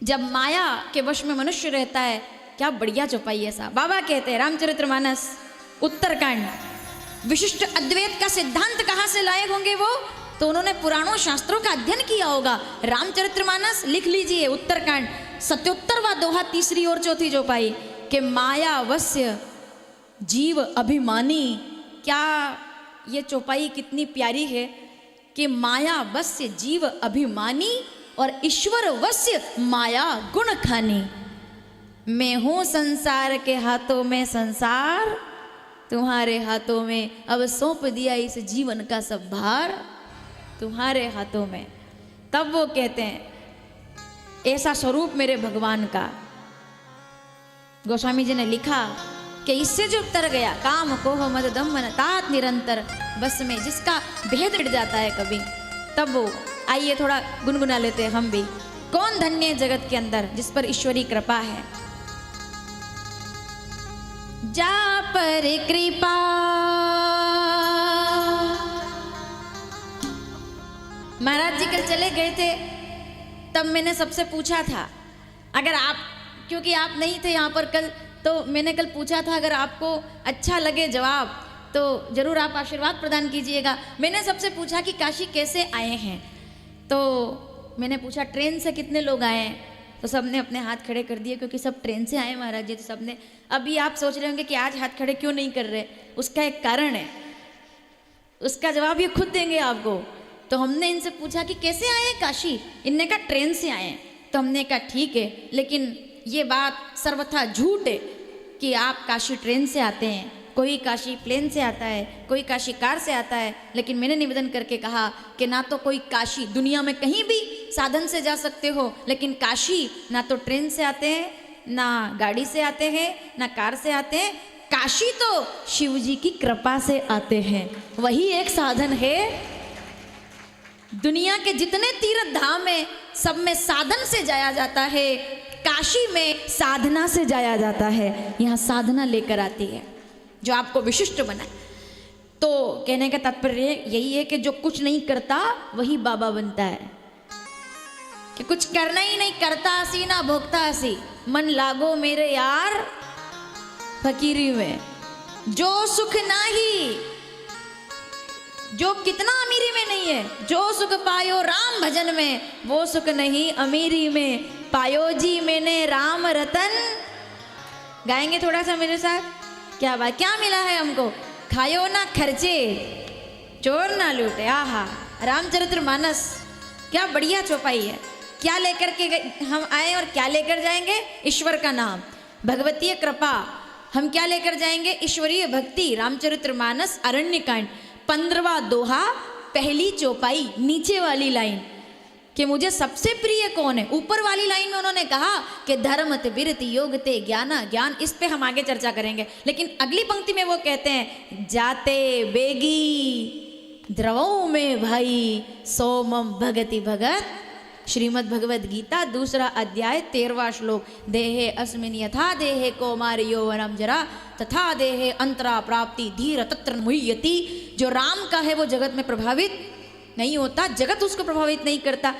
जब माया के वश में मनुष्य रहता है, क्या बढ़िया चौपाई है साहब। बाबा कहते हैं रामचरितमानस उत्तरकांड, विशिष्ट अद्वैत का सिद्धांत कहाँ से लाए होंगे वो, तो उन्होंने पुराणों शास्त्रों का अध्ययन किया होगा। रामचरितमानस लिख लीजिए, उत्तरकांड 77वां दोहा, तीसरी और चौथी चौपाई कि मायावस्य जीव अभिमानी। क्या ये चौपाई कितनी प्यारी है कि मायावस्य जीव अभिमानी और ईश्वर वस्य माया गुण खानी। मैं हूं संसार के हाथों में, संसार तुम्हारे हाथों में, अब सौंप दिया इस जीवन का सब भार तुम्हारे हाथों में। तब वो कहते हैं ऐसा स्वरूप मेरे भगवान का। गोस्वामी जी ने लिखा कि इससे जो उतर गया काम कोह मद दम मन तात निरंतर, बस में जिसका भेद मिट जाता है कभी, तब वो आइए थोड़ा गुनगुना लेते हैं हम भी। कौन धन्य जगत के अंदर जिस पर ईश्वरी कृपा है। जा पर कृपा महाराज जी कल चले गए थे, तब मैंने सबसे पूछा था, अगर आप, क्योंकि आप नहीं थे यहाँ पर कल, तो मैंने कल पूछा था अगर आपको अच्छा लगे जवाब तो जरूर आप आशीर्वाद प्रदान कीजिएगा। मैंने सबसे पूछा कि काशी कैसे आए हैं, तो मैंने पूछा ट्रेन से कितने लोग आए हैं, तो सबने अपने हाथ खड़े कर दिए, क्योंकि सब ट्रेन से आए महाराज जी। तो सबने, अभी आप सोच रहे होंगे कि आज हाथ खड़े क्यों नहीं कर रहे, उसका एक कारण है, उसका जवाब ये खुद देंगे आपको। तो हमने इनसे पूछा कि कैसे आए हैं काशी, इनने कहा ट्रेन से आए हैं। तो हमने कहा ठीक है, लेकिन ये बात सर्वथा झूठ है कि आप काशी ट्रेन से आते हैं। कोई काशी प्लेन से आता है, कोई काशी कार से आता है, लेकिन मैंने निवेदन करके कहा कि ना तो कोई काशी दुनिया में कहीं भी साधन से जा सकते हो, लेकिन काशी ना तो ट्रेन से आते हैं, ना गाड़ी से आते हैं, ना कार से आते हैं। काशी तो शिव जी की कृपा से आते हैं, वही एक साधन है। दुनिया के जितने तीर्थ धाम है सब में साधन से जाया जाता है, काशी में साधना से जाया जाता है। यहाँ साधना लेकर आती है जो आपको विशिष्ट बनाए। तो कहने का तात्पर्य यही है कि जो कुछ नहीं करता वही बाबा बनता है, कि कुछ करना ही नहीं, करता हसी ना भोगता हसी, मन लागो मेरे यार फकीरी में। जो सुख नाही, जो कितना अमीरी में नहीं है, जो सुख पायो राम भजन में, वो सुख नहीं अमीरी में, पायो जी मैंने राम रतन। गाएंगे थोड़ा सा मेरे साथ, क्या बात, क्या मिला है हमको, खायो ना खर्चे चोर ना लूटे। आहा, रामचरितमानस क्या बढ़िया चौपाई है। क्या लेकर के हम आए और क्या लेकर जाएंगे, ईश्वर का नाम, भगवतीय कृपा। हम क्या लेकर जाएंगे, ईश्वरीय भक्ति। रामचरितमानस अरण्यकांड 15वां दोहा, पहली चौपाई, नीचे वाली लाइन कि मुझे सबसे प्रिय कौन है। ऊपर वाली लाइन में उन्होंने कहा कि धर्म ते विरति योग ते ज्ञाना ज्ञान, इस पे हम आगे चर्चा करेंगे। लेकिन अगली पंक्ति में वो कहते हैं जाते बेगी द्रवों में भाई सोमम भगति भगत। श्रीमद् भगवद गीता 2 अध्याय 13वां श्लोक, देहे अस्मिन यथा देहे कौमार यौवनम जरा तथा देहे अंतरा प्राप्ति धीर तत्र मुह्यति। जो राम का है वो जगत में प्रभावित नहीं होता, जगत उसको प्रभावित नहीं करता।